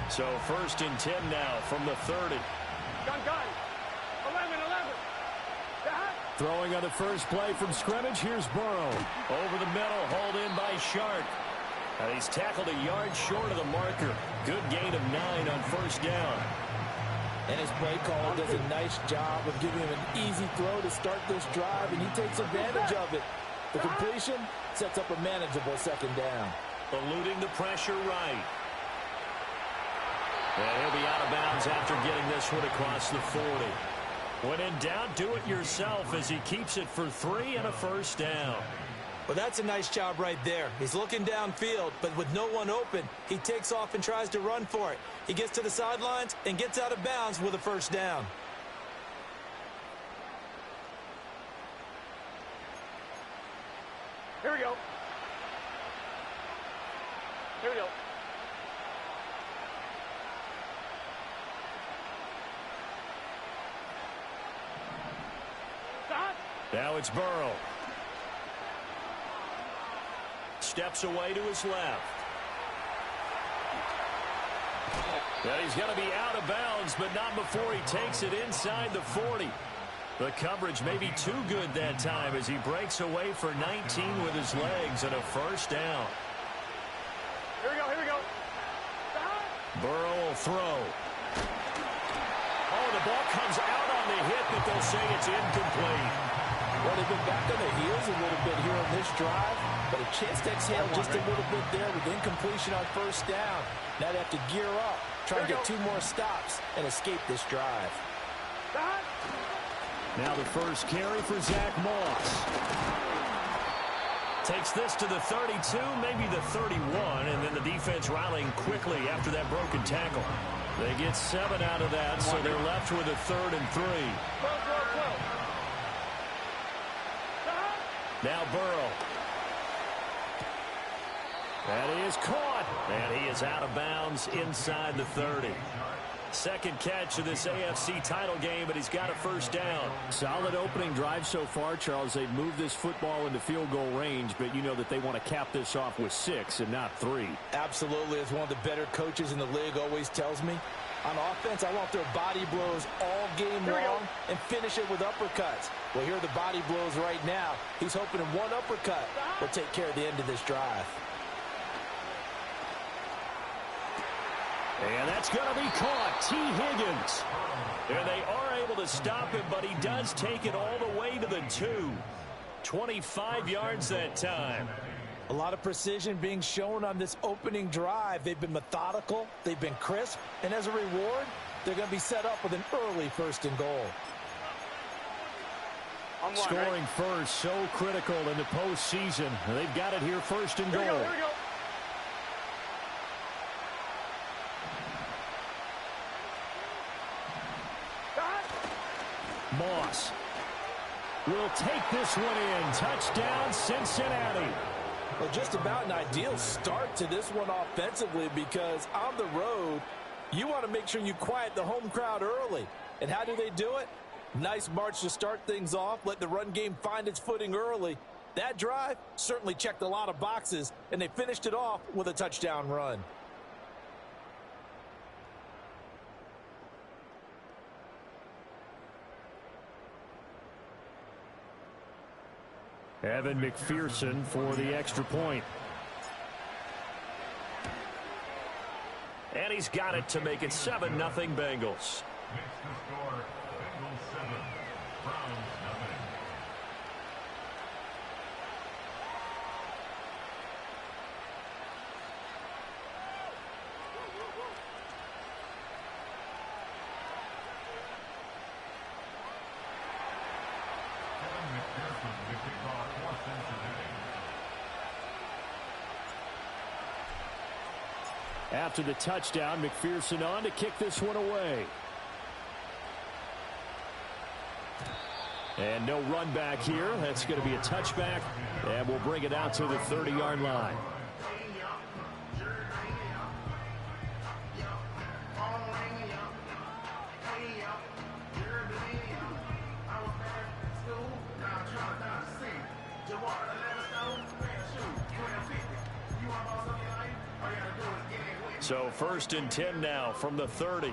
So 1st and 10 now from the 30. Gun. 11. Throwing on the first play from scrimmage. Here's Burrow. Over the middle, hauled in by Shark. And he's tackled a yard short of the marker. Good gain of 9 on 1st down. And his play caller does a nice job of giving him an easy throw to start this drive, and he takes advantage of it. The completion sets up a manageable 2nd down. Eluding the pressure right. And he'll be out of bounds after getting this one across the 40. When in doubt, do it yourself as he keeps it for 3 and a 1st down. Well, that's a nice job right there. He's looking downfield, but with no one open, he takes off and tries to run for it. He gets to the sidelines and gets out of bounds with a 1st down. Here we go. Now it's Burrow. Steps away to his left. And he's going to be out of bounds, but not before he takes it inside the 40. The coverage may be too good that time as he breaks away for 19 with his legs and a 1st down. Here we go. Burrow will throw. Oh, the ball comes out on the hit, but they'll say it's incomplete. Well, they've been back on their heels a little bit here on this drive, but a chance to exhale just a little bit there with incompletion on 1st down. Now they have to gear up, try and get 2 more stops, and escape this drive. Now the first carry for Zach Moss. Takes this to the 32, maybe the 31, and then the defense rallying quickly after that broken tackle. They get 7 out of that, so they're left with a 3rd and 3. Now Burrow. And he is caught. And he is out of bounds inside the 30. 2nd catch of this AFC title game, but he's got a 1st down. Solid opening drive so far, Charles. They've moved this football into field goal range, but you know that they want to cap this off with 6 and not 3. Absolutely. As one of the better coaches in the league always tells me, on offense, I want their body blows all game long and finish it with uppercuts. Well, here are the body blows right now. He's hoping one uppercut will take care of the end of this drive. And that's going to be caught. T. Higgins. And they are able to stop him, but he does take it all the way to the 2. 25 yards that time. A lot of precision being shown on this opening drive. They've been methodical. They've been crisp. And as a reward, they're going to be set up with an early 1st and goal. Scoring first, so critical in the postseason. They've got it here 1st and goal. Here we go. Moss will take this one in. Touchdown, Cincinnati. Well, just about an ideal start to this one offensively, because on the road, you want to make sure you quiet the home crowd early. And how do they do it? Nice march to start things off. Let the run game find its footing early. That drive certainly checked a lot of boxes, and they finished it off with a touchdown run. Evan McPherson for the extra point. And he's got it to make it 7-0 Bengals. After the touchdown, McPherson on to kick this one away. And no run back here. That's going to be a touchback, and we'll bring it out to the 30-yard line. So 1st and 10 now from the 30.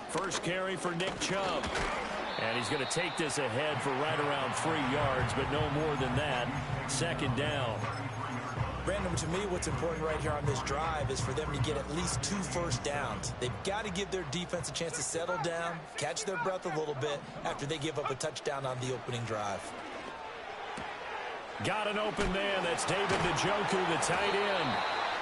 First carry for Nick Chubb. And he's going to take this ahead for right around 3 yards, but no more than that. 2nd down. Brandon, to me, what's important right here on this drive is for them to get at least 2 first downs. They've got to give their defense a chance to settle down, catch their breath a little bit after they give up a touchdown on the opening drive. Got an open man. That's David Njoku, the tight end.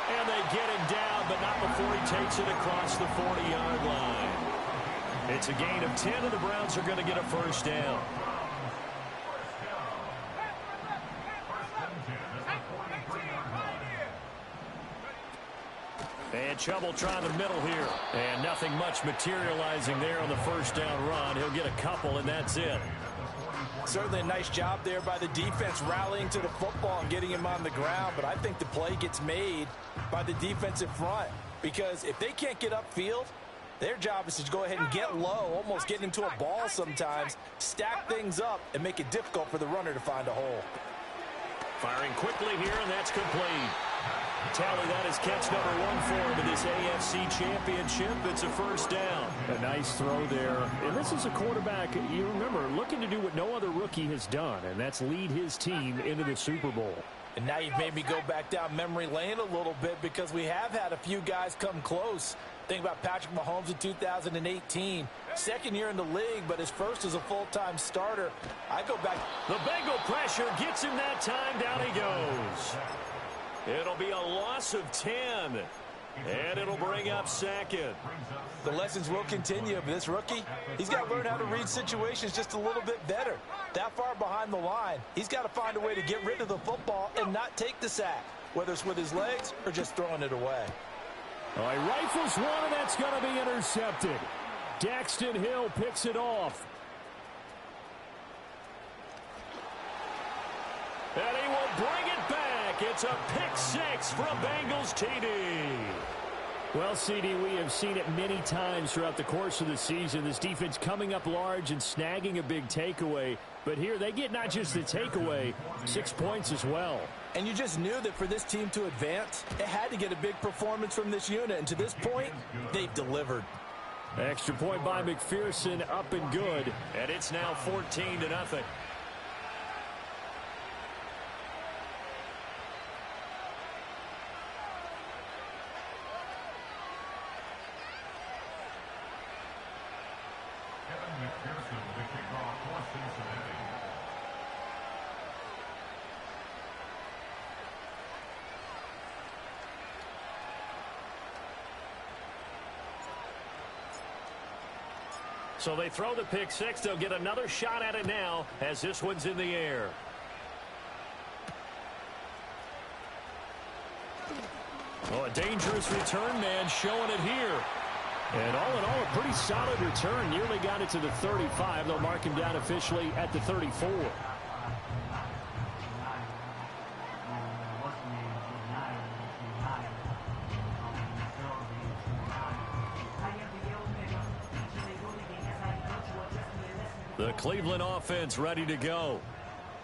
And they get him down, but not before he takes it across the 40-yard line. It's a gain of 10, and the Browns are going to get a first down. And Chubb will try the middle here. And nothing much materializing there on the first down run. He'll get a couple, and that's it. Certainly a nice job there by the defense rallying to the football and getting him on the ground. But I think the play gets made by the defensive front. Because if they can't get upfield, their job is to go ahead and get low, almost get into a ball sometimes, stack things up, and make it difficult for the runner to find a hole. Firing quickly here, and that's complete. Tally, that is catch number 1 for him in this AFC Championship. It's a first down. A nice throw there. And this is a quarterback, you remember, looking to do what no other rookie has done, and that's lead his team into the Super Bowl. And now you've made me go back down memory lane a little bit because we have had a few guys come close. Think about Patrick Mahomes in 2018. 2nd year in the league, but his first as a full-time starter. I go back. The Bengal pressure gets him that time. Down he goes. It'll be a loss of 10. And it'll bring up 2nd. The lessons will continue, but this rookie, he's got to learn how to read situations just a little bit better. That far behind the line, he's got to find a way to get rid of the football and not take the sack, whether it's with his legs or just throwing it away. All right, rifles one, and that's going to be intercepted. Daxton Hill picks it off. And he will bring it back. It's a pick 6 from Bengals TD. Well, CD, we have seen it many times throughout the course of the season. This defense coming up large and snagging a big takeaway. But here they get not just the takeaway, 6 points as well. And you just knew that for this team to advance, it had to get a big performance from this unit. And to this point, they've delivered. Extra point by McPherson, up and good. And it's now 14-0. So they throw the pick 6. They'll get another shot at it now as this one's in the air. Oh, a dangerous return man showing it here. And all in all, a pretty solid return. Nearly got it to the 35. They'll mark him down officially at the 34. The Cleveland offense ready to go.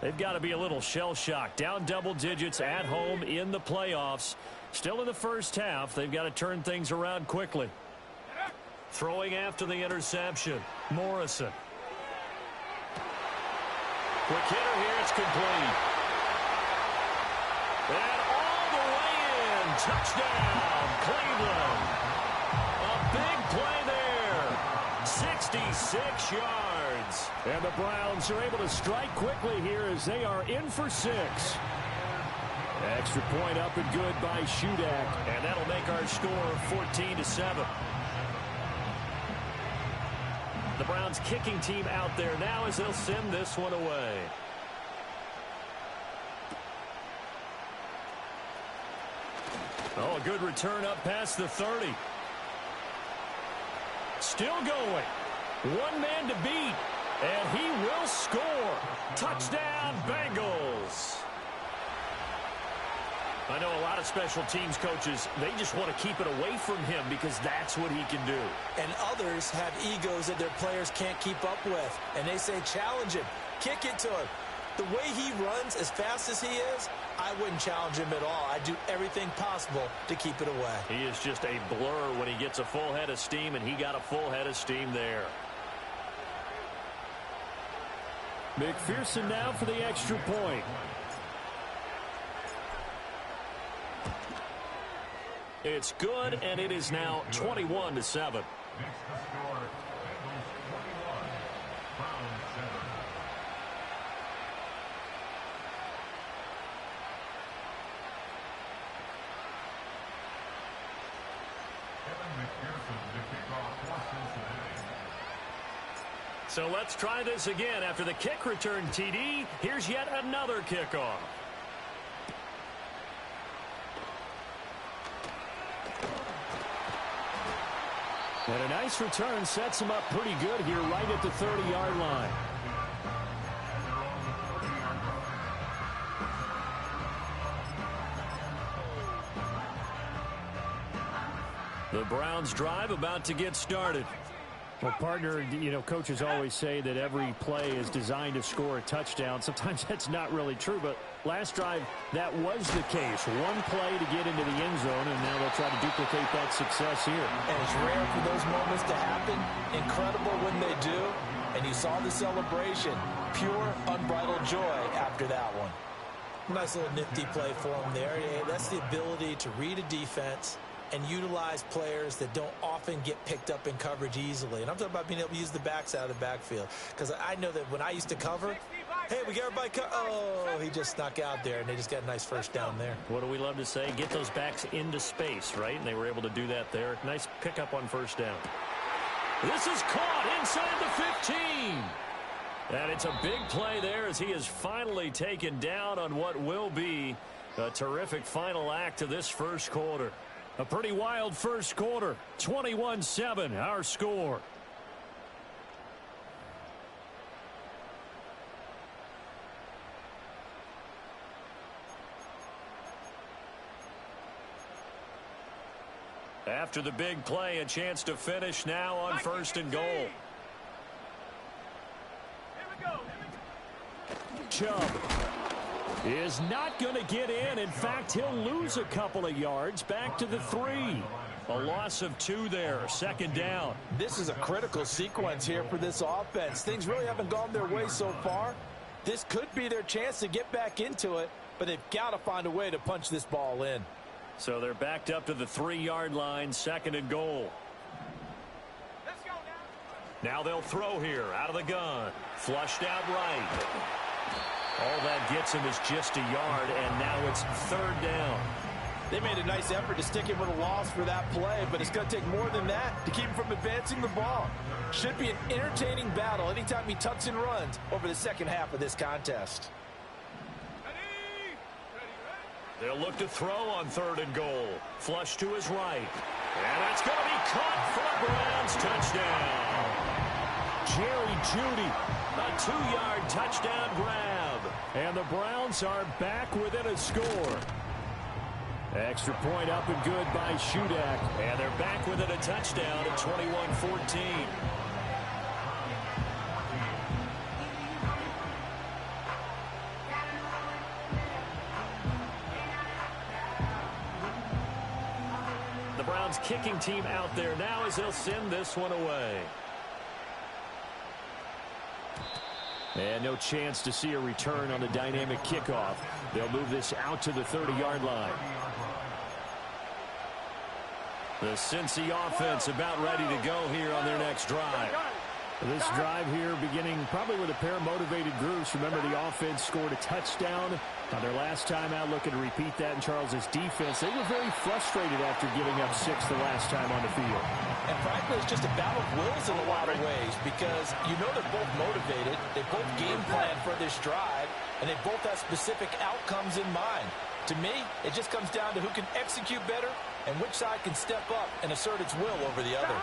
They've got to be a little shell-shocked. Down double digits at home in the playoffs. Still in the first half. They've got to turn things around quickly. Throwing after the interception. Morrison. Quick hitter here. It's complete. And all the way in. Touchdown, Cleveland. A big play there. 66 yards. And the Browns are able to strike quickly here as they are in for 6. Extra point up and good by Shudak. And that'll make our score 14-7. The Browns kicking team out there now as they'll send this one away. Oh, a good return up past the 30. Still going. One man to beat. And he will score. Touchdown, Bengals. I know a lot of special teams coaches, they just want to keep it away from him because that's what he can do. And others have egos that their players can't keep up with. And they say, challenge him. Kick it to him. The way he runs as fast as he is, I wouldn't challenge him at all. I'd do everything possible to keep it away. He is just a blur when he gets a full head of steam, and he got a full head of steam there. McPherson now for the extra point. It's good, and it is now 21-7. So let's try this again. After the kick return TD, here's yet another kickoff. And a nice return sets him up pretty good here right at the 30-yard line. The Browns drive about to get started. Well, partner, you know, coaches always say that every play is designed to score a touchdown. Sometimes that's not really true, but last drive, that was the case. One play to get into the end zone, and now they'll try to duplicate that success here. And it's rare for those moments to happen. Incredible when they do. And you saw the celebration. Pure, unbridled joy after that one. Nice little nifty play for him there. Yeah, that's the ability to read a defense and utilize players that don't often get picked up in coverage easily. And I'm talking about being able to use the backs out of the backfield. Because I know that when I used to cover, hey, we got everybody oh, he just snuck out there, and they just got a nice first down there. What do we love to say? Get those backs into space, right? And they were able to do that there. Nice pickup on first down. This is caught inside the 15. And it's a big play there as he is finally taken down on what will be a terrific final act of this first quarter. A pretty wild first quarter. 21-7, our score. After the big play, a chance to finish now on first and goal. Chubb is not going to get in. In fact, he'll lose a couple of yards back to the 3. A loss of 2 there. Second down. This is a critical sequence here for this offense. Things really haven't gone their way so far. This could be their chance to get back into it, but they've got to find a way to punch this ball in. So they're backed up to the 3-yard line. Second and goal. Let's go now they'll throw here out of the gun. Flushed out right. All that gets him is just a yard, and now it's third down. They made a nice effort to stick him with a loss for that play, but it's going to take more than that to keep him from advancing the ball. Should be an entertaining battle anytime he tucks and runs over the second half of this contest. They'll look to throw on third and goal. Flush to his right. And that's going to be caught for a Browns touchdown. Jerry Jeudy. A 2-yard touchdown grab. And the Browns are back within a score. Extra point up and good by Shudak. And they're back within a touchdown at 21-14. The Browns kicking team out there now as they'll send this one away. And no chance to see a return on the dynamic kickoff. They'll move this out to the 30-yard line. The Cincy offense about ready to go here on their next drive. This drive here beginning probably with a pair of motivated groups. Remember, the offense scored a touchdown on their last time out, looking to repeat that in Charles's defense. They were very frustrated after giving up 6 the last time on the field. And frankly, it's just a battle of wills in a lot of ways because you know they're both motivated. They both game plan for this drive, and they both have specific outcomes in mind. To me, it just comes down to who can execute better and which side can step up and assert its will over the other.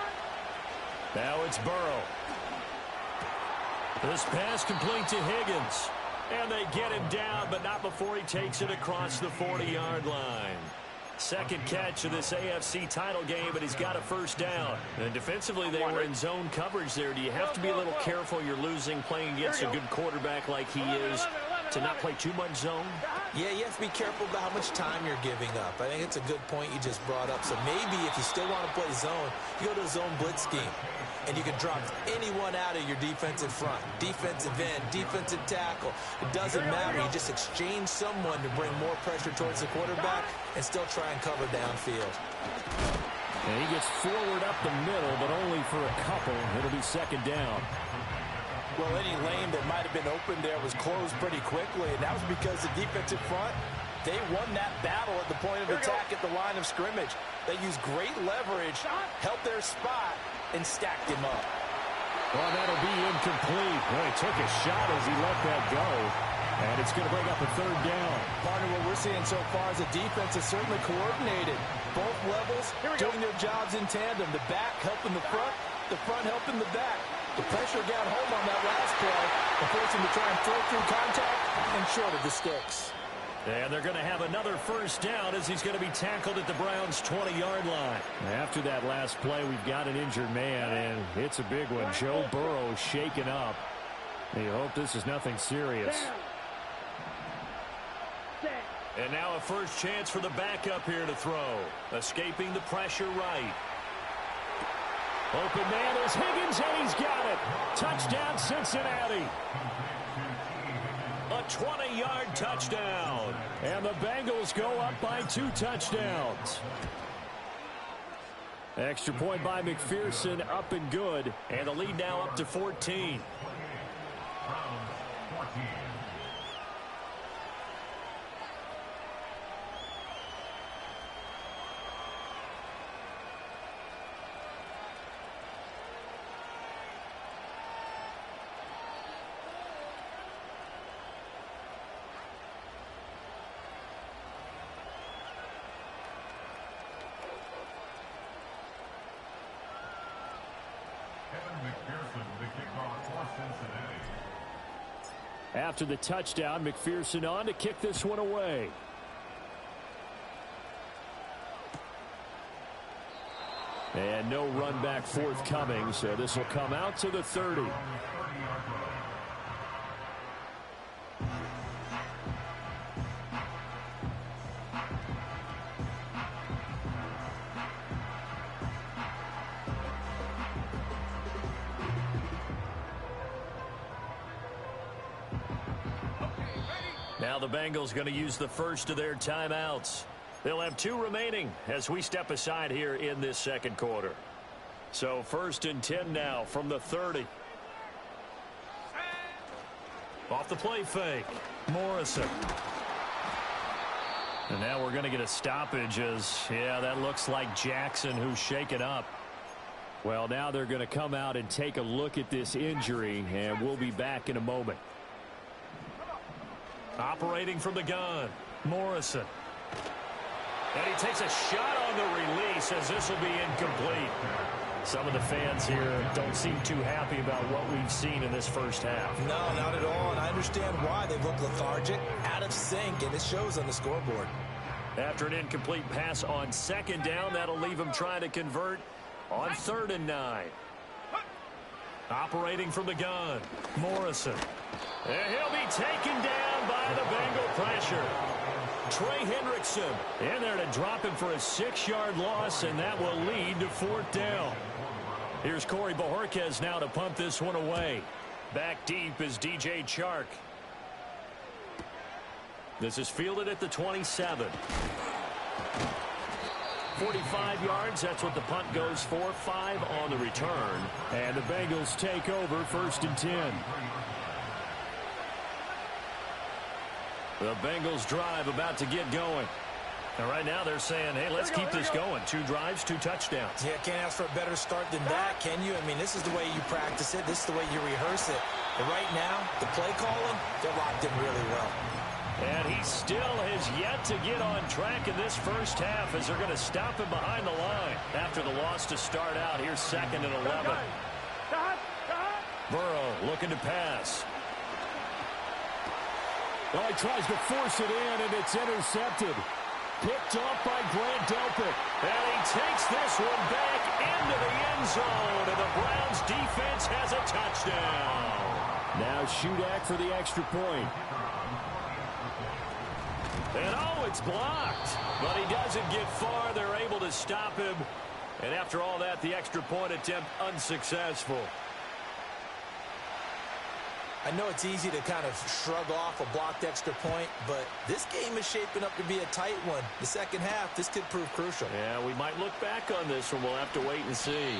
Now it's Burrow. This pass complete to Higgins. And they get him down, but not before he takes it across the 40-yard line. Second catch of this AFC title game, but he's got a first down. And defensively, they were in zone coverage there. Do you have to be a little careful? You're losing playing against a good quarterback like he is. to not play too much zone? Yeah, you have to be careful about how much time you're giving up. I think it's a good point you just brought up. So maybe if you still want to play zone, you go to a zone blitz scheme. And you can drop anyone out of your defensive front. Defensive end, defensive tackle. It doesn't matter. You just exchange someone to bring more pressure towards the quarterback and still try and cover downfield. And he gets forward up the middle, but only for a couple. It'll be second down. Well, any lane that might have been open there was closed pretty quickly, and that was because the defensive front, they won that battle at the point of attack at the line of scrimmage. They used great leverage, helped their spot, and stacked him up. Well, that'll be incomplete. Well, he took a shot as he let that go, and it's going to bring up a third down. Partner, what we're seeing so far is the defense is certainly coordinated. Both levels doing their jobs in tandem. The back helping the front helping the back. The pressure got home on that last play and forced him to try and throw through contact and short of the sticks. And they're going to have another first down as he's going to be tackled at the Browns' 20-yard line. After that last play, we've got an injured man, and it's a big one. Joe Burrow shaken up. You hope this is nothing serious. And now a first chance for the backup here to throw. Escaping the pressure right. Open man is Higgins, and he's got it. Touchdown, Cincinnati. A 20-yard touchdown. And the Bengals go up by 2 touchdowns. Extra point by McPherson, up and good. And the lead now up to 14. After the touchdown, McPherson on to kick this one away. And no run back forthcoming, so this will come out to the 30. Now the Bengals going to use the first of their timeouts. They'll have 2 remaining as we step aside here in this second quarter. So 1st and 10 now from the 30. Off the play fake. Morrison. And now we're going to get a stoppage as, yeah, that looks like Jackson who's shaken up. Well, now they're going to come out and take a look at this injury, and we'll be back in a moment. Operating from the gun, Morrison. And he takes a shot on the release as this will be incomplete. Some of the fans here don't seem too happy about what we've seen in this first half. No, not at all, and I understand why. They look lethargic, out of sync, and it shows on the scoreboard. After an incomplete pass on 2nd down, that'll leave him trying to convert on 3rd and 9. Operating from the gun, Morrison. And he'll be taken down by the Bengal pressure. Trey Hendrickson in there to drop him for a 6-yard loss, and that will lead to 4th down. Here's Corey Bojorquez now to punt this one away. Back deep is DJ Chark. This is fielded at the 27. 45 yards, that's what the punt goes for. 5 on the return. And the Bengals take over 1st and 10. The Bengals drive about to get going. And right now they're saying, hey, let's keep this going. 2 drives, 2 touchdowns. Yeah, can't ask for a better start than that, can you? I mean, this is the way you practice it. This is the way you rehearse it. But right now, the play calling, they're locked in really well. And he still has yet to get on track in this first half as they're going to stop him behind the line. After the loss to start out, here's 2nd and 11. Burrow looking to pass. Well, he tries to force it in, and it's intercepted. Picked off by Grant Delpit. And he takes this one back into the end zone, and the Browns defense has a touchdown. Now Shudak for the extra point. And oh, it's blocked. But he doesn't get far. They're able to stop him. And after all that, the extra point attempt unsuccessful. I know it's easy to kind of shrug off a blocked extra point, but this game is shaping up to be a tight one. The second half, this could prove crucial. Yeah, we might look back on this one. We'll have to wait and see.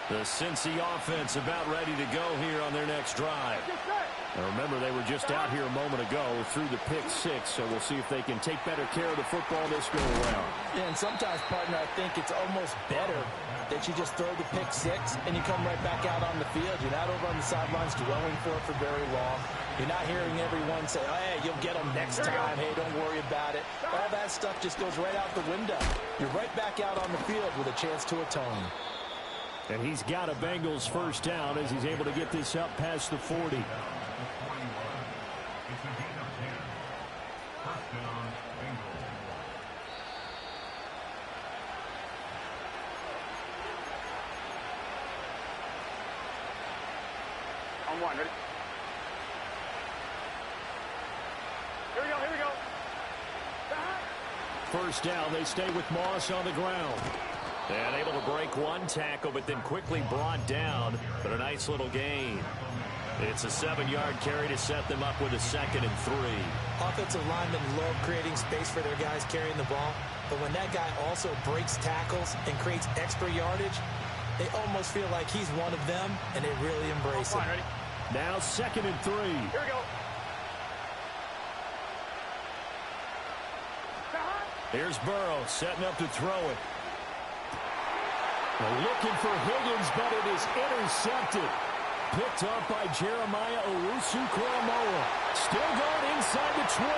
The Cincy offense about ready to go here on their next drive. Now remember, they were just out here a moment ago through the pick six, so we'll see if they can take better care of the football this go around. Yeah, and sometimes, partner, I think it's almost better that you just throw the pick six and you come right back out on the field. You're not over on the sidelines dwelling for it for very long. You're not hearing everyone say, oh, hey, you'll get them next time. Hey, don't worry about it. All that stuff just goes right out the window. You're right back out on the field with a chance to atone. And he's got a Bengals first down as he's able to get this up past the 40. On one, ready? Here we go, here we go. First down, they stay with Moss on the ground. And able to break one tackle, but then quickly brought down. But a nice little gain. It's a 7-yard carry to set them up with a 2nd and 3. Offensive linemen love creating space for their guys carrying the ball, but when that guy also breaks tackles and creates extra yardage, they almost feel like he's one of them, and they really embrace it. Ready? Now 2nd and 3. Here we go. Here's Burrow setting up to throw it. Looking for Higgins, but it is intercepted. Picked up by Jeremiah Owusu-Koramoah. Still going inside the 20.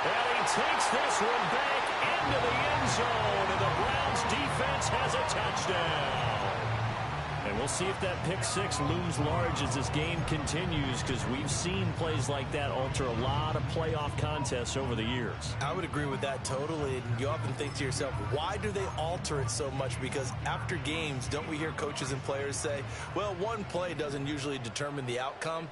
And he takes this one back into the end zone. And the Browns defense has a touchdown. And we'll see if that pick six looms large as this game continues, because we've seen plays like that alter a lot of playoff contests over the years. I would agree with that totally. And you often think to yourself, why do they alter it so much? Because after games, don't we hear coaches and players say, well, one play doesn't usually determine the outcome?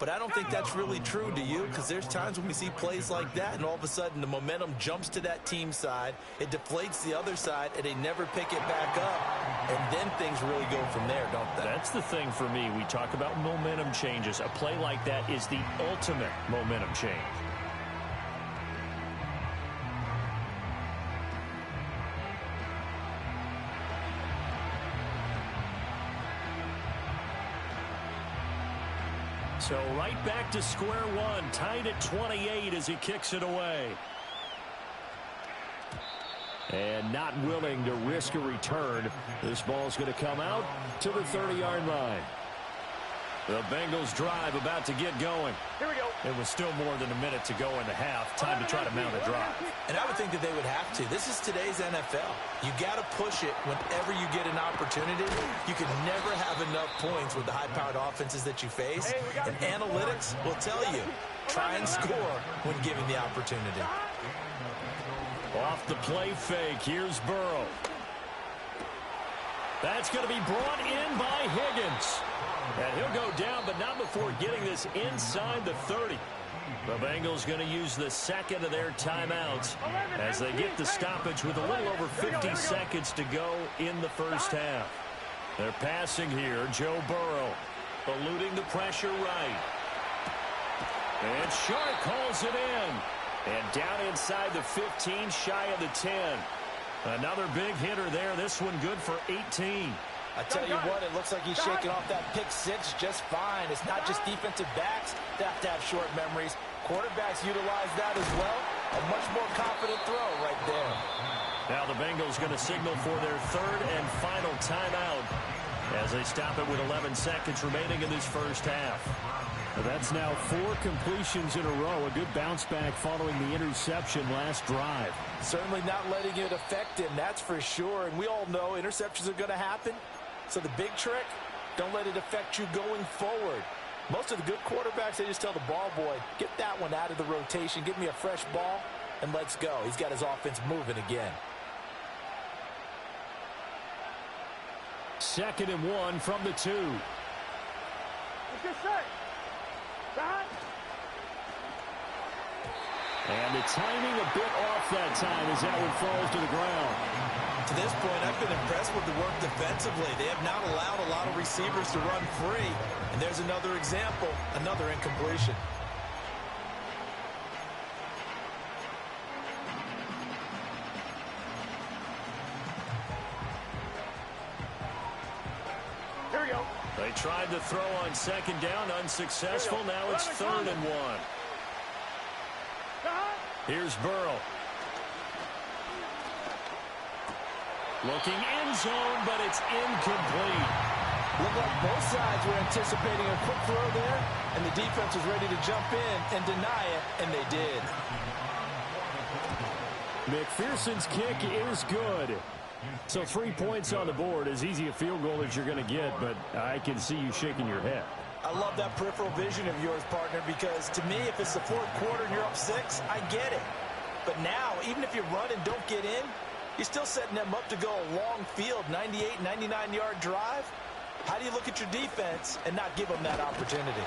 But I don't think that's really true, do you? Because there's times when we see plays like that, and all of a sudden the momentum jumps to that team side, it deflates the other side, and they never pick it back up. And then things really go from there, don't they? That's the thing for me. We talk about momentum changes. A play like that is the ultimate momentum change. So right back to square one, tied at 28 as he kicks it away. And not willing to risk a return. This ball's going to come out to the 30-yard line. The Bengals drive about to get going. Here we go. It was still more than a minute to go in the half. Time to try to mount a drive. And I would think that they would have to. This is today's NFL. You got to push it whenever you get an opportunity. You can never have enough points with the high-powered offenses that you face. And analytics will tell you, try and score when given the opportunity. Off the play fake, here's Burrow. That's going to be brought in by Higgins. And he'll go down, but not before getting this inside the 30. The Bengals going to use the second of their timeouts as they get the stoppage with a little over 50 seconds to go in the first half. They're passing here. Joe Burrow eluding the pressure right. And Shark hauls it in. And down inside the 15, shy of the 10. Another big hitter there. This one good for 18. I tell you what, it looks like he's shaking off that pick six just fine. It's not just defensive backs that have to have short memories. Quarterbacks utilize that as well. A much more confident throw right there. Now the Bengals going to signal for their third and final timeout as they stop it with 11 seconds remaining in this first half. That's now 4 completions in a row. A good bounce back following the interception last drive. Certainly not letting it affect him, that's for sure. And we all know interceptions are going to happen. So the big trick, don't let it affect you going forward. Most of the good quarterbacks, they just tell the ball boy, get that one out of the rotation, give me a fresh ball, and let's go. He's got his offense moving again. 2nd and 1 from the 2. Let's get set. Back. And the timing a bit off that time as that one falls to the ground. To this point, I've been impressed with the work defensively. They have not allowed a lot of receivers to run free. And there's another example, another incompletion. Here we go. They tried to throw on 2nd down, unsuccessful. Now it's 3rd and 1. Here's Burrow. Looking end zone, but it's incomplete. Looked like both sides were anticipating a quick throw there, and the defense was ready to jump in and deny it, and they did. McPherson's kick is good. So 3 points on the board, as easy a field goal as you're going to get, but I can see you shaking your head. I love that peripheral vision of yours, partner, because to me, if it's the 4th quarter and you're up 6, I get it. But now, even if you run and don't get in, you're still setting them up to go a long field, 98, 99-yard drive. How do you look at your defense and not give them that opportunity?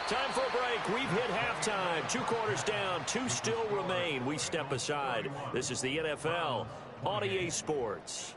Time for a break. We've hit halftime. 2 quarters down. 2 still remain. We step aside. This is the NFL on EA Sports.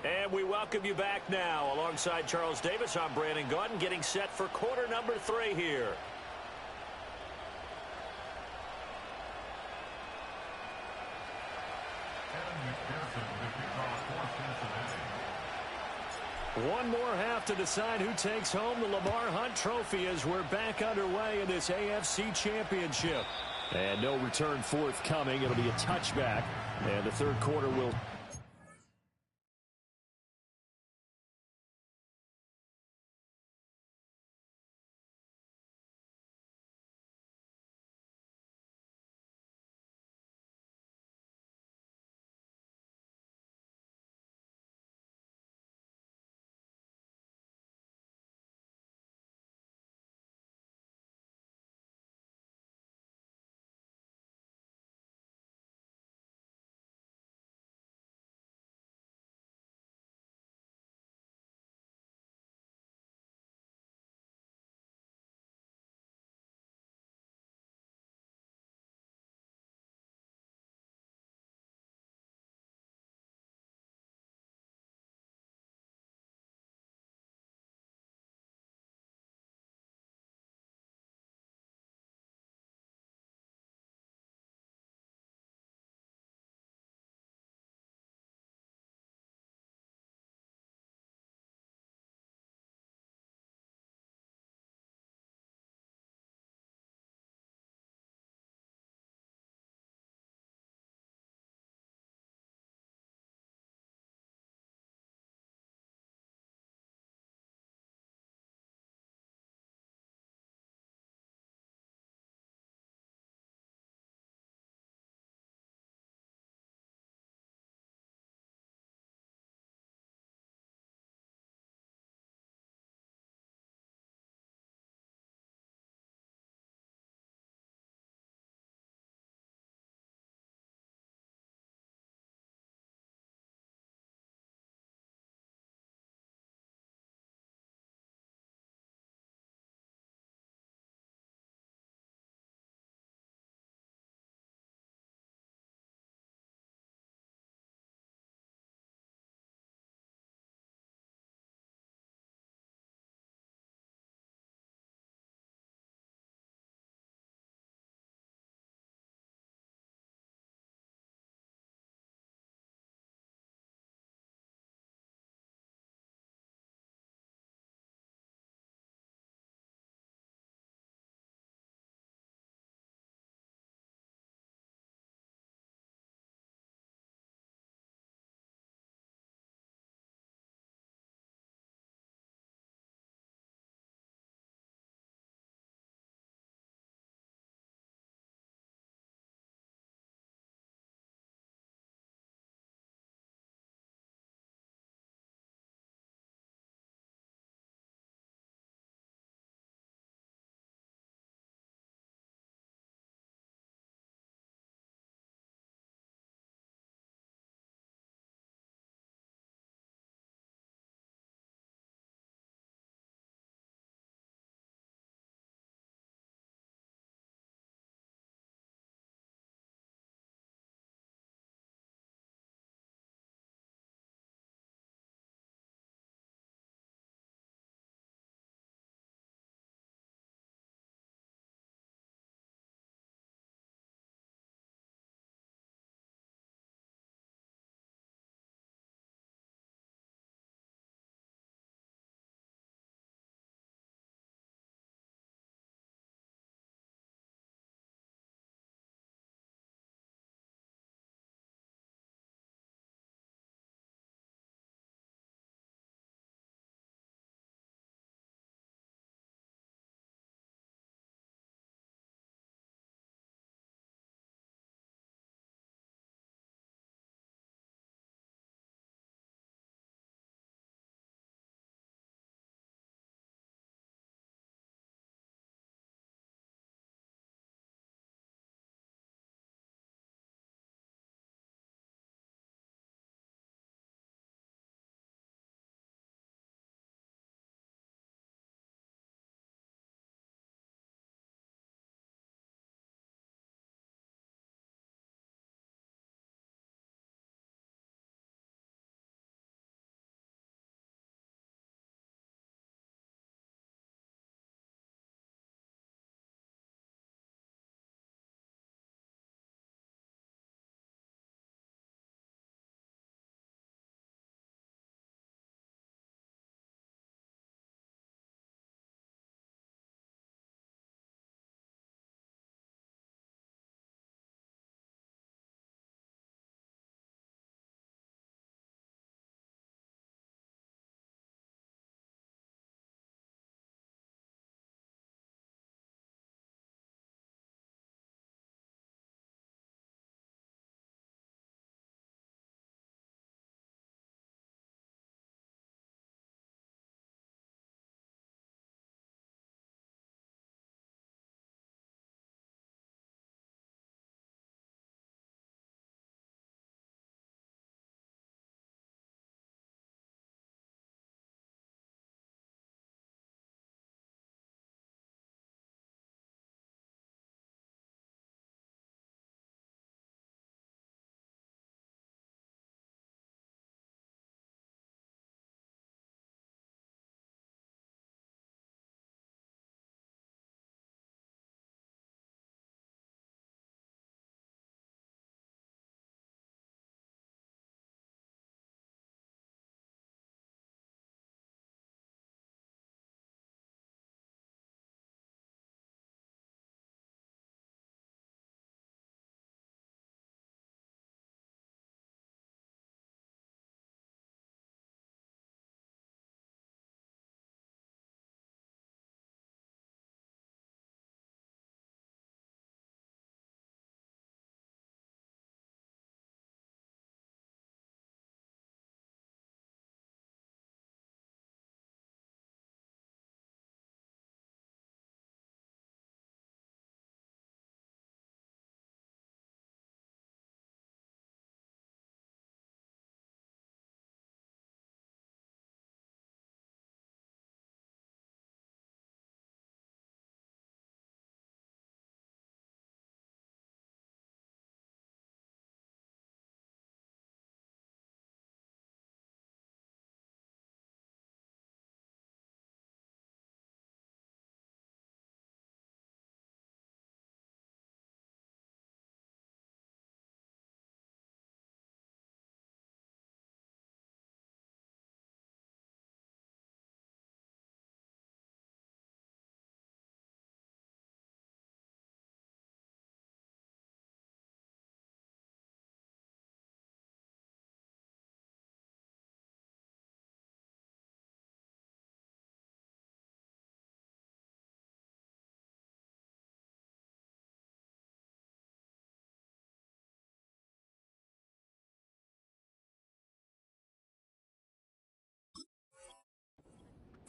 And we welcome you back now. Alongside Charles Davis, I'm Brandon Gaudin, getting set for quarter number 3 here. One more half to decide who takes home the Lamar Hunt Trophy as we're back underway in this AFC Championship. And no return forthcoming. It'll be a touchback. And the 3rd quarter will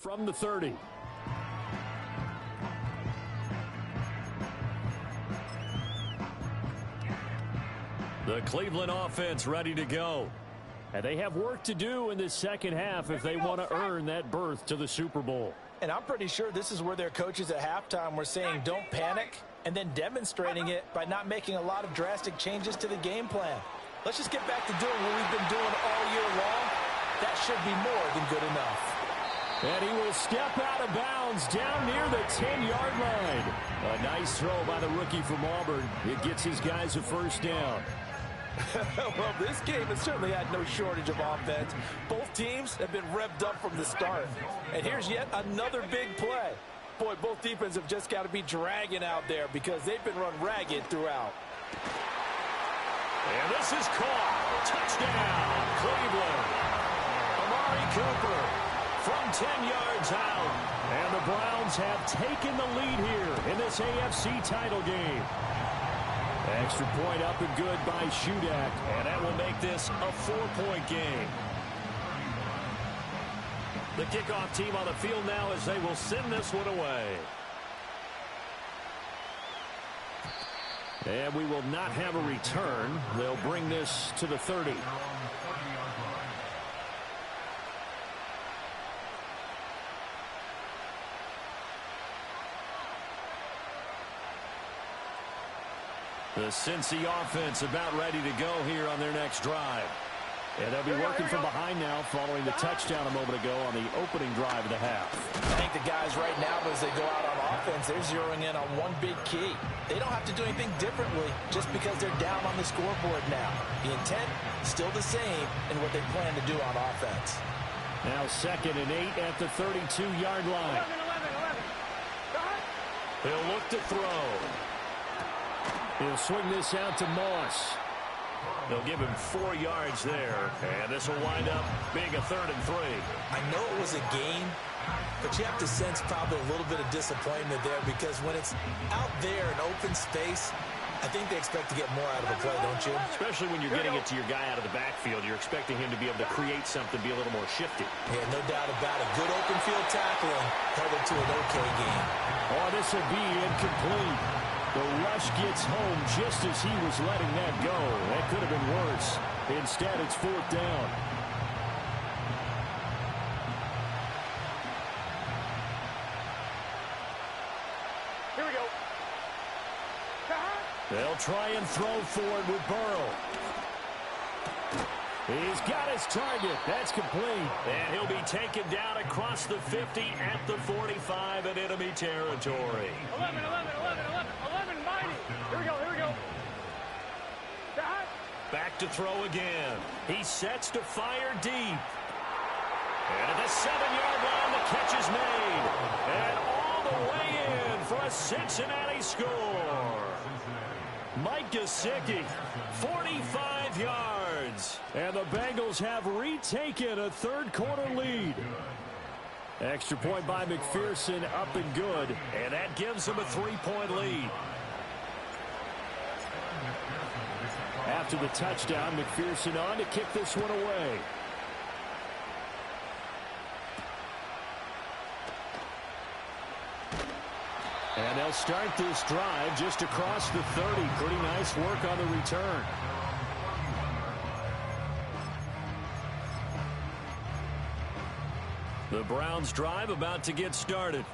from the 30. The Cleveland offense ready to go. And they have work to do in this second half if they want to earn that berth to the Super Bowl. And I'm pretty sure this is where their coaches at halftime were saying don't panic, and then demonstrating it by not making a lot of drastic changes to the game plan. Let's just get back to doing what we've been doing all year long. That should be more than good enough. And he will step out of bounds down near the 10-yard line. A nice throw by the rookie from Auburn. It gets his guys a first down. Well, this game has certainly had no shortage of offense. Both teams have been revved up from the start. And here's yet another big play. Boy, both defenses have just got to be dragging out there because they've been run ragged throughout. And this is caught. Touchdown, Cleveland. Amari Cooper from 10 yards out. And the Browns have taken the lead here in this AFC title game. Extra point up and good by Shudak. And that will make this a 4-point game. The kickoff team on the field now as they will send this one away. And we will not have a return. They'll bring this to the 30. The Cincy offense about ready to go here on their next drive. And they'll be working from behind now following the touchdown a moment ago on the opening drive of the half. I think the guys right now, as they go out on offense, they're zeroing in on one big key. They don't have to do anything differently just because they're down on the scoreboard now. The intent, still the same in what they plan to do on offense. Now 2nd and 8 at the 32-yard line. 11. He'll look to throw. He'll swing this out to Moss. They'll give him 4 yards there, and this will wind up being a 3rd and 3. I know it was a game, but you have to sense probably a little bit of disappointment there because when it's out there in open space, I think they expect to get more out of the play, don't you? Especially when you're getting it to your guy out of the backfield. You're expecting him to be able to create something, be a little more shifty. Yeah, no doubt about it. Good open field tackling held it to an okay game. Oh, this will be incomplete. The rush gets home just as he was letting that go. That could have been worse. Instead, it's 4th down. Here we go. They'll try and throw for it with Burrow. He's got his target. That's complete. And he'll be taken down across the 50 at the 45 in enemy territory. 11, mighty. Here we go. Back to throw again. He sets to fire deep. And at the 7-yard line, the catch is made. And all the way in for a Cincinnati score. Mike Gesicki, 45 yards. And the Bengals have retaken a third-quarter lead. Extra point by McPherson, up and good. And that gives them a 3-point lead. After the touchdown, McPherson on to kick this one away. And they'll start this drive just across the 30. Pretty nice work on the return. The Browns drive about to get started.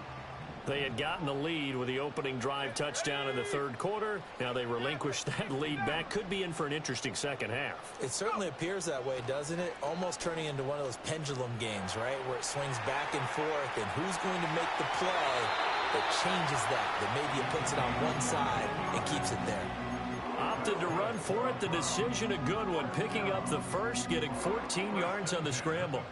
They had gotten the lead with the opening drive touchdown in the 3rd quarter. Now they relinquished that lead back. Could be in for an interesting second half. It certainly appears that way, doesn't it? Almost turning into one of those pendulum games, right, where it swings back and forth, and who's going to make the play that changes that maybe it puts it on one side and keeps it there. Opted to run for it. The decision a good one. Picking up the first, getting 14 yards on the scramble.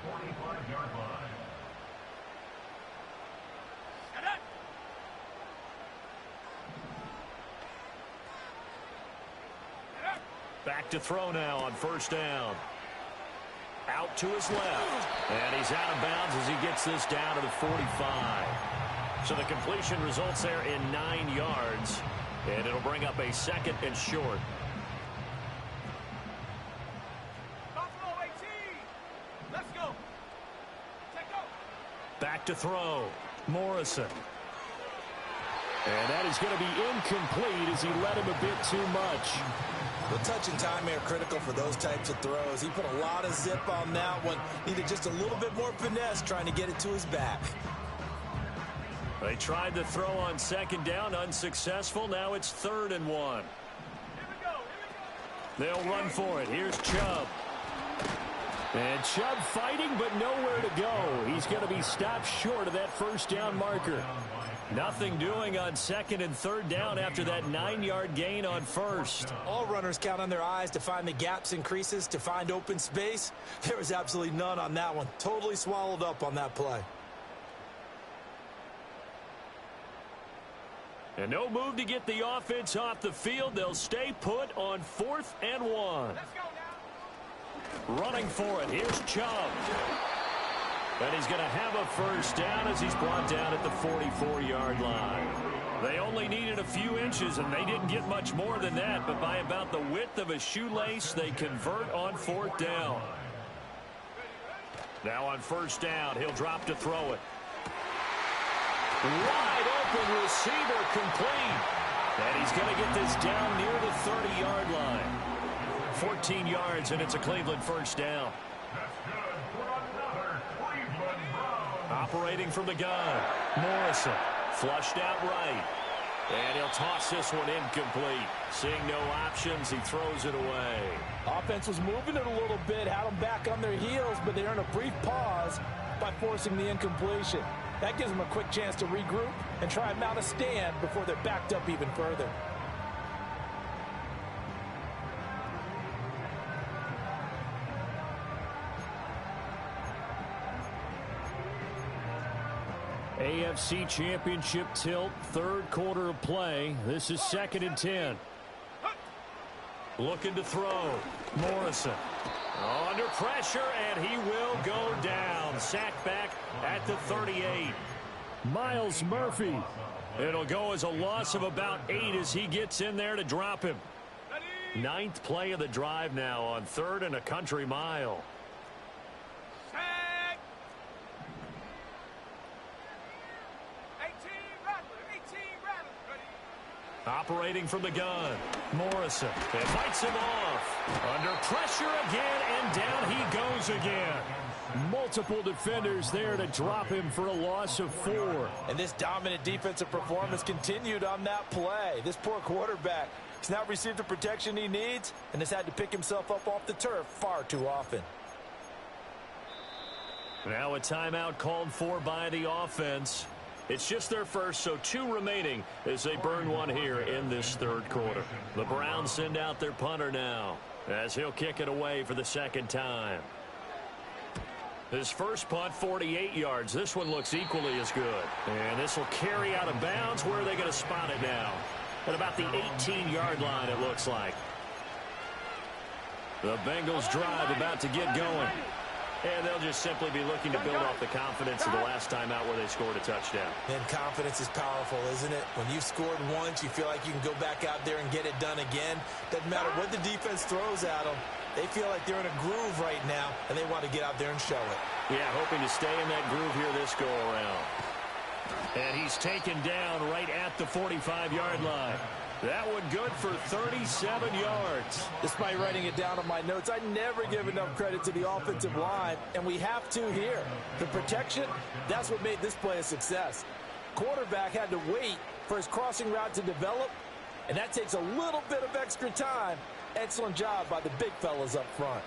Back to throw now on 1st down. Out to his left. And he's out of bounds as he gets this down to the 45. So the completion results there in 9 yards. And it'll bring up a 2nd and short. Back to throw. Morrison. And that is going to be incomplete as he led him a bit too much. The touch and timing are critical for those types of throws. He put a lot of zip on that one. Needed just a little bit more finesse trying to get it to his back. They tried to throw on second down, unsuccessful. Now it's 3rd and 1. They'll run for it. Here's Chubb. And Chubb fighting, but nowhere to go. He's going to be stopped short of that first down marker. Nothing doing on 2nd and 3rd down after that 9-yard gain on 1st. All runners count on their eyes to find the gaps and creases, to find open space. There was absolutely none on that one. Totally swallowed up on that play. And no move to get the offense off the field. They'll stay put on 4th and 1. Running for it. Here's Chubb. And he's going to have a first down as he's brought down at the 44-yard line. They only needed a few inches, and they didn't get much more than that. But by about the width of a shoelace, they convert on 4th down. Now on 1st down, he'll drop to throw it. Wide open receiver complete. And he's going to get this down near the 30-yard line. 14 yards, and it's a Cleveland first down. Operating from the gun. Morrison flushed out right. And he'll toss this one incomplete. Seeing no options, he throws it away. Offense was moving it a little bit, had them back on their heels, but they earned a brief pause by forcing the incompletion. That gives them a quick chance to regroup and try and mount a stand before they're backed up even further. AFC Championship tilt, 3rd quarter of play. This is 2nd and 10. Looking to throw. Morrison under pressure, and he will go down. Sacked back at the 38. Miles Murphy. It'll go as a loss of about 8 as he gets in there to drop him. 9th play of the drive now on 3rd and a country mile. Operating from the gun. Morrison. It fights him off. Under pressure again, and down he goes again. Multiple defenders there to drop him for a loss of 4. And this dominant defensive performance continued on that play. This poor quarterback has not received the protection he needs and has had to pick himself up off the turf far too often. Now a timeout called for by the offense. It's just their first, so 2 remaining as they burn one here in this 3rd quarter. The Browns send out their punter now as he'll kick it away for the 2nd time. His first punt, 48 yards. This one looks equally as good. And this will carry out of bounds. Where are they going to spot it now? At about the 18-yard line, it looks like. The Bengals drive about to get going. And they'll just simply be looking to build off the confidence of the last time out where they scored a touchdown. And confidence is powerful, isn't it? When you've scored once, you feel like you can go back out there and get it done again. Doesn't matter what the defense throws at them. They feel like they're in a groove right now, and they want to get out there and show it. Yeah, hoping to stay in that groove here this go-around. And he's taken down right at the 45-yard line. That one good for 37 yards. Despite writing it down on my notes, I never give enough credit to the offensive line, and we have to here. The protection, that's what made this play a success. Quarterback had to wait for his crossing route to develop, and that takes a little bit of extra time. Excellent job by the big fellas up front.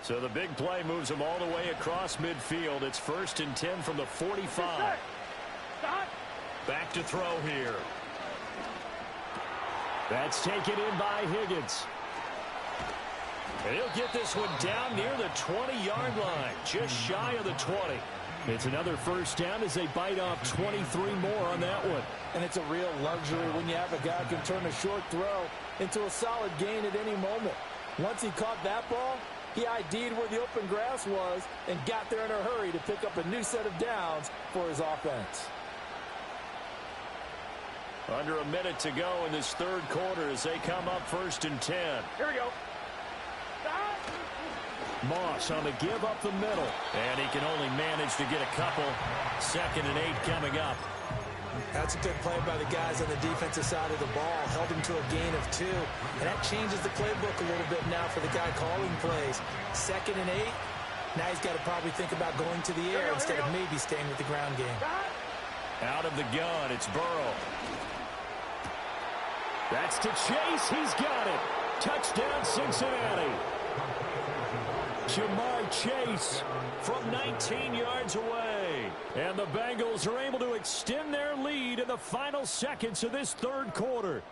So the big play moves them all the way across midfield. It's 1st and 10 from the 45. Back to throw here. That's taken in by Higgins. And he'll get this one down near the 20-yard line, just shy of the 20. It's another first down as they bite off 23 more on that one. And it's a real luxury when you have a guy who can turn a short throw into a solid gain at any moment. Once he caught that ball, he ID'd where the open grass was and got there in a hurry to pick up a new set of downs for his offense. Under a minute to go in this 3rd quarter as they come up 1st and 10. Here we go. Stop. Moss on the give up the middle. And he can only manage to get a couple. 2nd and 8 coming up. That's a good play by the guys on the defensive side of the ball. Held him to a gain of 2. And that changes the playbook a little bit now for the guy calling plays. 2nd and 8. Now he's got to probably think about going to the air instead of maybe staying with the ground game. Out of the gun, it's Burrow. That's to Chase. He's got it. Touchdown, Cincinnati. Jamar Chase from 19 yards away. And the Bengals are able to extend their lead in the final seconds of this 3rd quarter.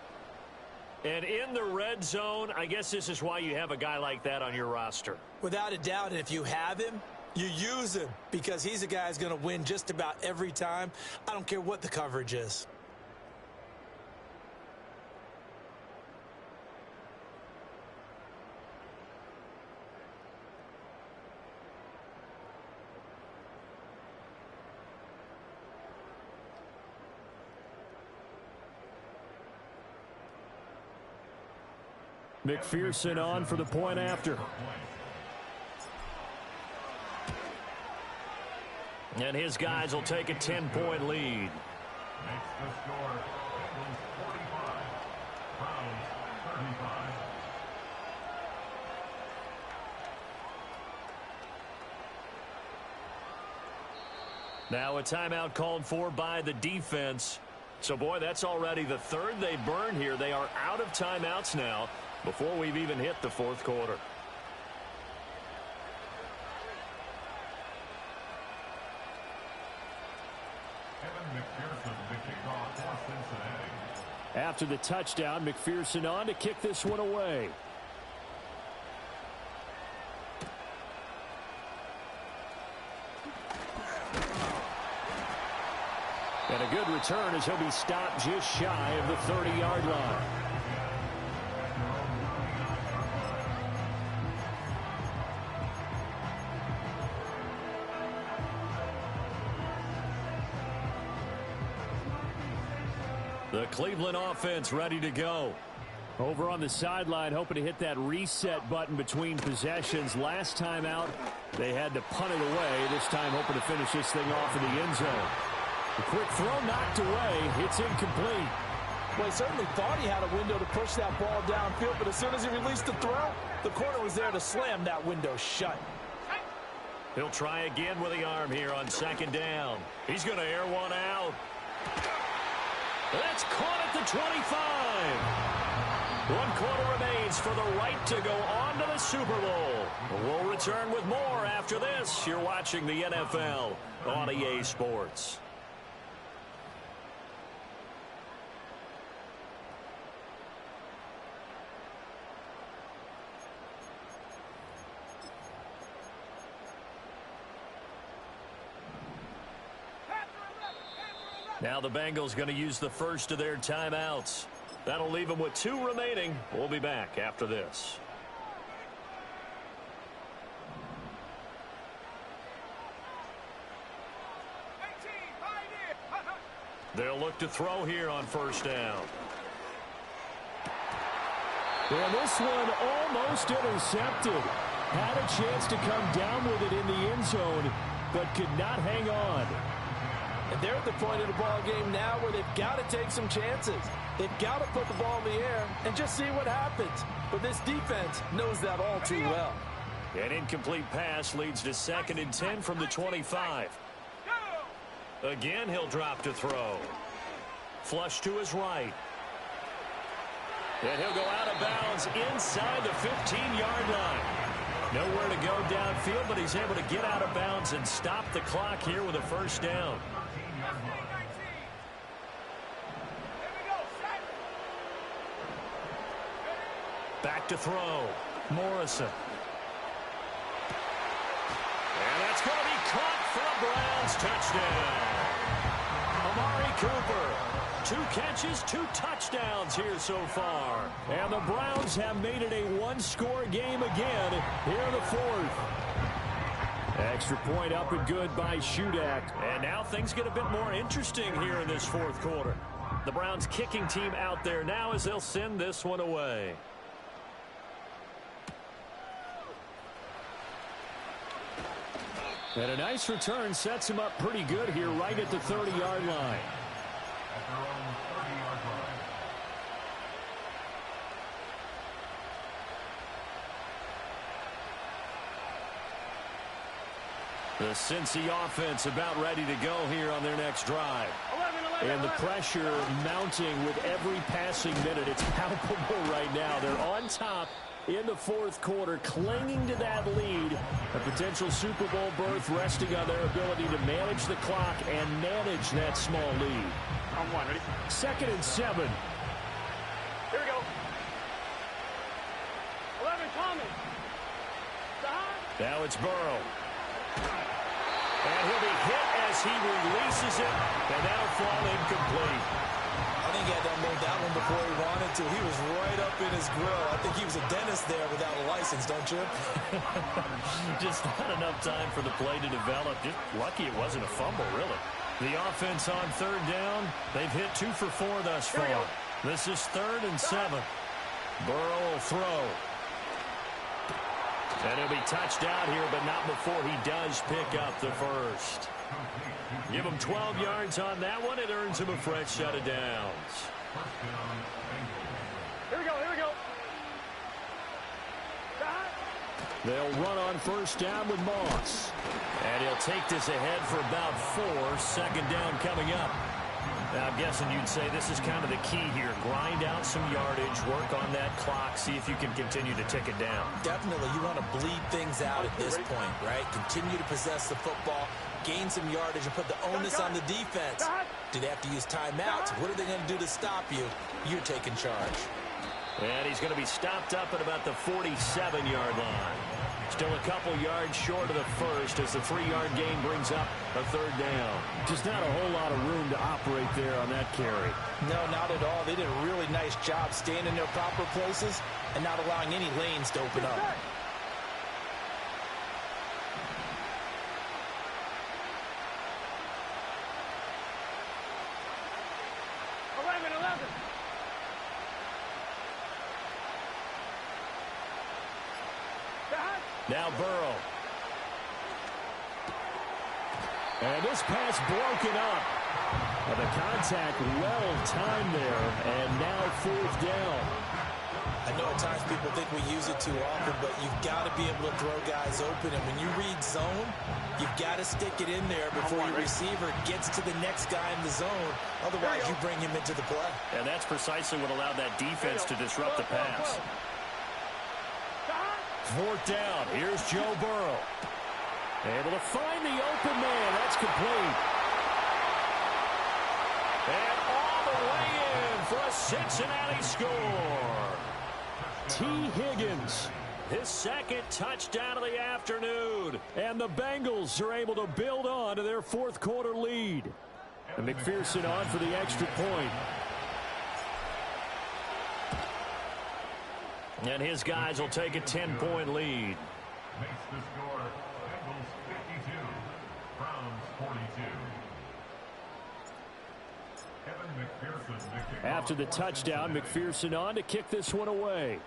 And in the red zone, I guess this is why you have a guy like that on your roster. Without a doubt, and if you have him, you use him because he's a guy who's going to win just about every time. I don't care what the coverage is. McPherson on for the point after. And his guys will take a 10-point lead. Makes the score Bengals 45, Browns 35. Now a timeout called for by the defense. So, boy, that's already the 3rd they burned here. They are out of timeouts now before we've even hit the 4th quarter. After the touchdown, McPherson on to kick this one away. And a good return as he'll be stopped just shy of the 30-yard line. The Cleveland offense ready to go. Over on the sideline, hoping to hit that reset button between possessions. Last time out, they had to punt it away. This time, hoping to finish this thing off in the end zone. A quick throw knocked away. It's incomplete. Well, he certainly thought he had a window to push that ball downfield, but as soon as he released the throw, the corner was there to slam that window shut. He'll try again with the arm here on 2nd down. He's going to air one out. That's caught at the 25. 1 quarter remains for the right to go on to the Super Bowl. We'll return with more after this. You're watching the NFL on EA Sports. Now the Bengals going to use the first of their timeouts. That'll leave them with 2 remaining. We'll be back after this. They'll look to throw here on 1st down. And this one almost intercepted. Had a chance to come down with it in the end zone, but could not hang on. And they're at the point of the ball game now where they've got to take some chances. They've got to put the ball in the air and just see what happens. But this defense knows that all too well. An incomplete pass leads to 2nd and 10 from the 25. Again, he'll drop to throw. Flush to his right. And he'll go out of bounds inside the 15-yard line. Nowhere to go downfield, but he's able to get out of bounds and stop the clock here with a 1st down. Back to throw. Morrison. And that's going to be caught for a Browns touchdown. Amari Cooper. 2 catches, 2 touchdowns here so far. And the Browns have made it a 1-score game again here in the 4th. Extra point up and good by Shudak. And now things get a bit more interesting here in this 4th quarter. The Browns kicking team out there now as they'll send this one away. And a nice return sets him up pretty good here right at the 30-yard line. At their own 30-yard line. The Cincy offense about ready to go here on their next drive. 11, And the pressure mounting with every passing minute. It's palpable right now. They're on top in the fourth quarter, clinging to that lead. A potential Super Bowl berth resting on their ability to manage the clock and manage that small lead. On one, ready? 2nd and 7. Here we go. 11, Thomas. Now it's Burrow. And he'll be hit as he releases it, and that'll fall incomplete. I think he had to unload that one before he wanted to. He was right up in his grill. I think he was a dentist there without a license, don't you? Just not enough time for the play to develop. Just lucky it wasn't a fumble, really. The offense on 3rd down. They've hit 2 for 4 thus far. This is 3rd and 7. Burrow will throw. And he'll be touched out here, but not before he does pick up the first. Give him 12 yards on that one. It earns him a fresh set of downs. Here we go, here we go. They'll run on 1st down with Moss. And he'll take this ahead for about 4. 2nd down coming up. Now, I'm guessing you'd say this is kind of the key here. Grind out some yardage, work on that clock, see if you can continue to tick it down. Definitely, you want to bleed things out at this point, right? Continue to possess the football, gain some yardage, and put the onus on the defense. Do they have to use timeouts? What are they going to do to stop you? You're taking charge. And he's going to be stopped up at about the 47-yard line. Still a couple yards short of the first as the 3-yard gain brings up a 3rd down. Just not a whole lot of room to operate there on that carry. No, not at all. They did a really nice job staying in their proper places and not allowing any lanes to open up. Now Burrow. And this pass broken up. And the contact well timed there. And now 4th down. I know at times people think we use it too often, but you've got to be able to throw guys open. And when you read zone, you've got to stick it in there before your receiver gets to the next guy in the zone. Otherwise, you bring him into the play. And that's precisely what allowed that defense to disrupt the pass. 4th down. Here's Joe Burrow. Able to find the open man. That's complete. And all the way in for a Cincinnati score. T. Higgins. His 2nd touchdown of the afternoon. And the Bengals are able to build on to their 4th quarter lead. And McPherson on for the extra point. And his guys will take a 10-point lead. Makes the score Bengals 52, Browns 42. After the touchdown, McPherson on to kick this one away.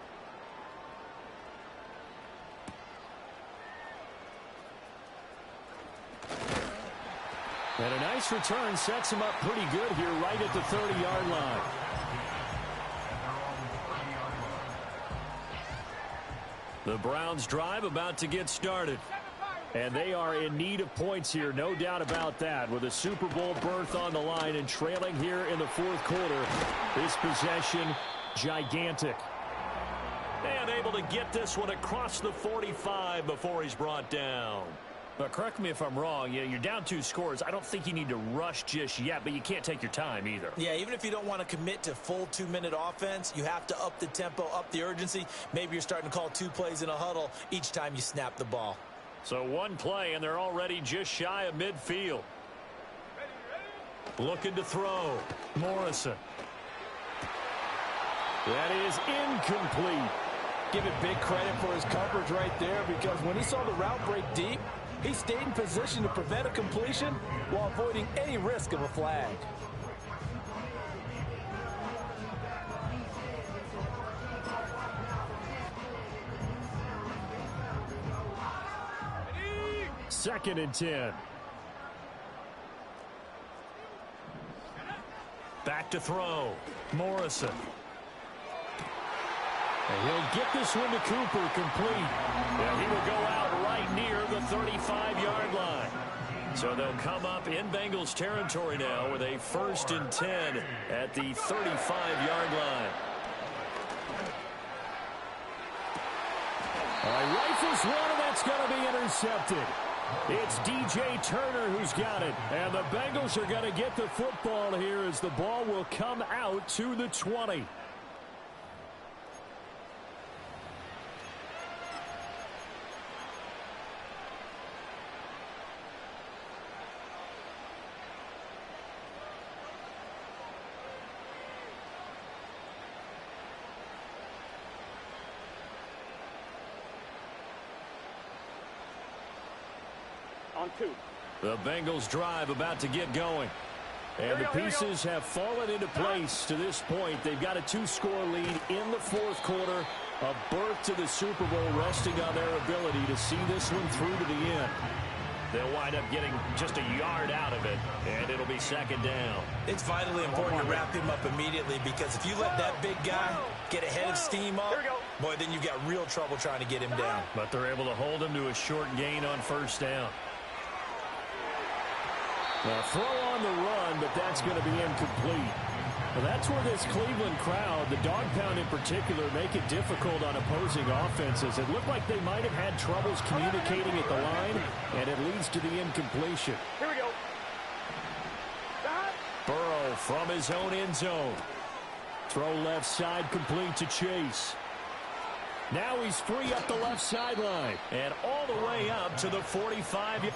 And a nice return sets him up pretty good here right at the 30-yard line. The Browns drive about to get started. And they are in need of points here, no doubt about that. With a Super Bowl berth on the line and trailing here in the 4th quarter. This possession, gigantic. And able to get this one across the 45 before he's brought down. But correct me if I'm wrong, you're down 2 scores. I don't think you need to rush just yet, but you can't take your time either. Yeah, even if you don't want to commit to full 2-minute offense, you have to up the tempo, up the urgency. Maybe you're starting to call 2 plays in a huddle each time you snap the ball. So 1 play, and they're already just shy of midfield. Looking to throw. Morrison. That is incomplete. Give it big credit for his coverage right there, because when he saw the route break deep, he stayed in position to prevent a completion while avoiding any risk of a flag. 2nd and 10. Back to throw. Morrison. And he'll get this one to Cooper, complete. Yeah, he will go out right near the 35-yard line. So they'll come up in Bengals territory now with a 1st and 10 at the 35-yard line. All right, rifles one, and that's going to be intercepted. It's DJ Turner who's got it. And the Bengals are going to get the football here as the ball will come out to the 20. On 2. The Bengals drive about to get going. And the pieces have fallen into place to this point. They've got a 2-score lead in the 4th quarter. A berth to the Super Bowl resting on their ability to see this one through to the end. They'll wind up getting just a yard out of it, and it'll be 2nd down. It's vitally important to wrap him up immediately because if you let that big guy get ahead of steam up, boy, then you've got real trouble trying to get him down. But they're able to hold him to a short gain on 1st down. Now, throw on the run, but that's going to be incomplete. Well, that's where this Cleveland crowd, the dog pound in particular, make it difficult on opposing offenses. It looked like they might have had troubles communicating at the line, and it leads to the incompletion. Here we go. Burrow from his own end zone. Throw left side complete to Chase. Now he's free up the left sideline. And all the way up to the 45.